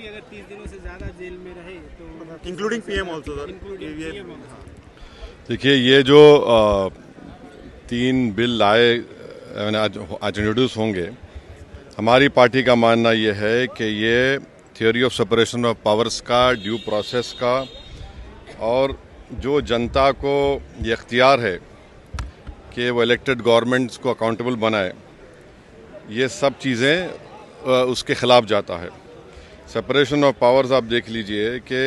भी अगर 30 दिनों से ज़्यादा जेल में रहे तो इंक्लूडिंग पीएम ऑल्सो सर। देखिए, ये जो 3 बिल लाए आज इंट्रोड्यूस होंगे, हमारी पार्टी का मानना ये है कि ये theory of separation of powers का, ड्यू प्रोसेस का, और जो जनता को ये इख्तियार है कि वो इलेक्टेड गवर्नमेंट्स को अकाउंटेबल बनाए, ये सब चीज़ें उसके ख़िलाफ़ जाता है। सेपरेशन ऑफ पावर्स आप देख लीजिए कि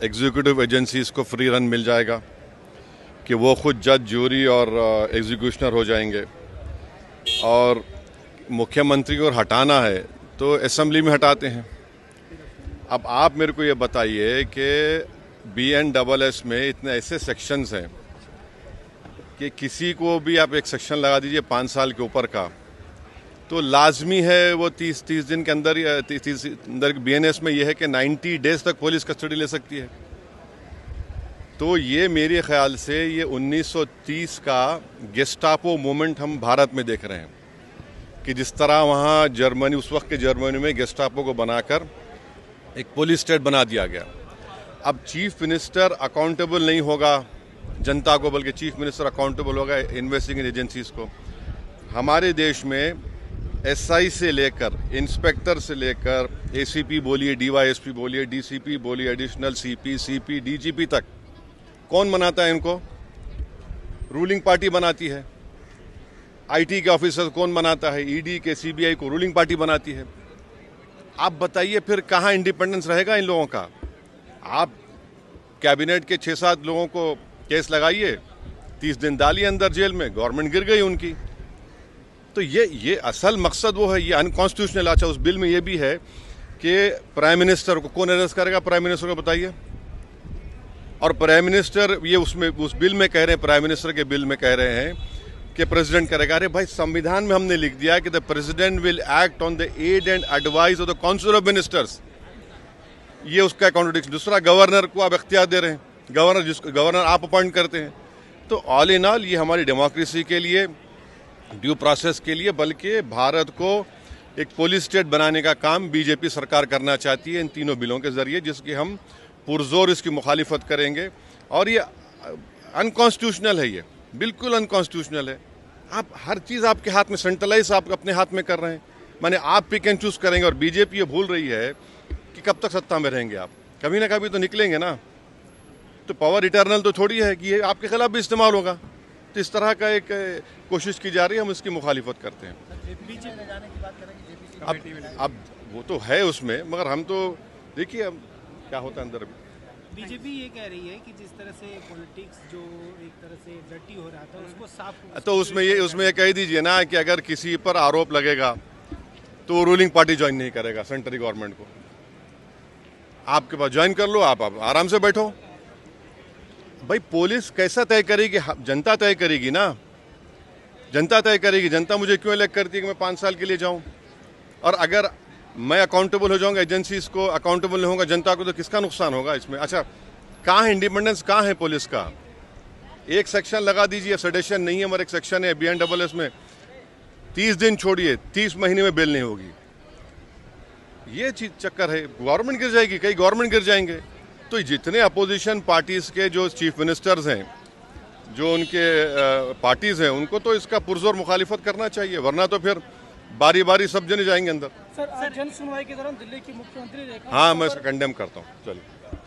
एग्जीक्यूटिव एजेंसीज़ को फ्री रन मिल जाएगा कि वो खुद जज, ज्यूरी और एग्जीक्यूशनर हो जाएंगे, और मुख्यमंत्री को हटाना है तो असेंबली में हटाते हैं। अब आप मेरे को ये बताइए कि BNSS में इतने ऐसे सेक्शंस हैं कि किसी को भी आप एक सेक्शन लगा दीजिए 5 साल के ऊपर का, तो लाजमी है वो 30 दिन के अंदर, 30 अंदर BNS में ये है कि 90 डेज तक पुलिस कस्टडी ले सकती है। तो ये मेरे ख्याल से ये 1930 का गेस्टापो मूवमेंट हम भारत में देख रहे हैं कि जिस तरह वहाँ जर्मनी, उस वक्त के जर्मनी में गेस्टापो को बनाकर एक पुलिस स्टेट बना दिया गया। अब चीफ मिनिस्टर अकाउंटेबल नहीं होगा जनता को, बल्कि चीफ मिनिस्टर अकाउंटेबल होगा इन्वेस्टिगेटिंग एजेंसीज को। हमारे देश में SI से लेकर, इंस्पेक्टर से लेकर, ACP बोलिए, DYSP बोलिए, DCP बोलिए, एडिशनल CP, CP, DGP तक कौन बनाता है इनको? रूलिंग पार्टी बनाती है। IT के ऑफिसर कौन बनाता है? ED के, CBI को रूलिंग पार्टी बनाती है। आप बताइए फिर कहाँ इंडिपेंडेंस रहेगा इन लोगों का? आप कैबिनेट के 6-7 लोगों को केस लगाइए, 30 दिन डालिए अंदर जेल में, गवर्नमेंट गिर गई उनकी। तो ये असल मकसद वो है, ये अनकॉन्स्टिट्यूशनल। अच्छा, उस बिल में ये भी है कि प्राइम मिनिस्टर को कौन अरेस्ट करेगा? प्राइम मिनिस्टर को बताइए। और प्राइम मिनिस्टर, ये उसमें उस बिल में कह रहे हैं, प्राइम मिनिस्टर के बिल में कह रहे हैं कि प्रेसिडेंट करेगा। अरे भाई, संविधान में हमने लिख दिया है कि the president will act on the aid and advice of the council of ministers. ये उसका कॉन्ट्रडिक्शन। दूसरा, गवर्नर को आप इख्तियार दे रहे हैं, गवर्नर आप अपॉइंट करते हैं। तो ऑल इन ऑल ये हमारी डेमोक्रेसी के लिए, ड्यू प्रोसेस के लिए, बल्कि भारत को एक पुलिस स्टेट बनाने का काम बीजेपी सरकार करना चाहती है इन तीनों बिलों के जरिए, जिसकी हम पुरजोर इसकी मुखालिफत करेंगे। और ये अनकॉन्स्टिट्यूशनल है, ये बिल्कुल अनकॉन्स्टिट्यूशनल है। आप हर चीज़ आपके हाथ में, सेंट्रलाइज आप अपने हाथ में कर रहे हैं, माने आप पिक एंड चूज करेंगे। और बीजेपी ये भूल रही है कि कब तक सत्ता में रहेंगे आप, कभी ना कभी तो निकलेंगे ना। तो पावर इटर्नल तो थोड़ी है कि ये आपके खिलाफ भी इस्तेमाल होगा। तो इस तरह का एक कोशिश की जा रही है, हम इसकी मुखालिफत करते हैं। अब वो तो है उसमें, मगर हम तो देखिए अब क्या होता है अंदर। बीजेपी ये कह रही है कि जिस तरह से पॉलिटिक्स जो एक तरह से डर्टी हो रहा था उसको साफ, तो उसमें ये कह दीजिए ना कि अगर किसी पर आरोप लगेगा तो वो रूलिंग पार्टी ज्वाइन नहीं करेगा सेंट्रल गवर्नमेंट को। आपके पास ज्वाइन कर लो, आप आराम से बैठो। भाई, पुलिस कैसा तय करेगी? जनता तय करेगी ना, जनता तय करेगी। जनता मुझे क्यों इलेक्ट करती है कि मैं 5 साल के लिए जाऊं? और अगर मैं अकाउंटेबल हो जाऊंगा, एजेंसीज को अकाउंटेबल नहीं होगा जनता को, तो किसका नुकसान होगा इसमें? अच्छा, कहाँ है इंडिपेंडेंस, कहाँ है पुलिस का? एक सेक्शन लगा दीजिए, सेडेशन नहीं है, मगर एक सेक्शन है BNSS में 30 दिन छोड़िए, 30 महीने में बेल नहीं होगी। ये चीज चक्कर है, गवर्नमेंट गिर जाएगी, कई गवर्नमेंट गिर जाएंगे। तो जितने अपोजिशन पार्टीज के जो चीफ मिनिस्टर्स हैं, जो उनके पार्टीज हैं, उनको तो इसका पुरजोर मुखालिफत करना चाहिए, वरना तो फिर बारी बारी सब जने जाएंगे अंदर। सर, जन सुनवाई के दौरान दिल्ली की मुख्यमंत्री रेखा, हाँ, मैं इसका कंडेम करता हूँ। चलिए।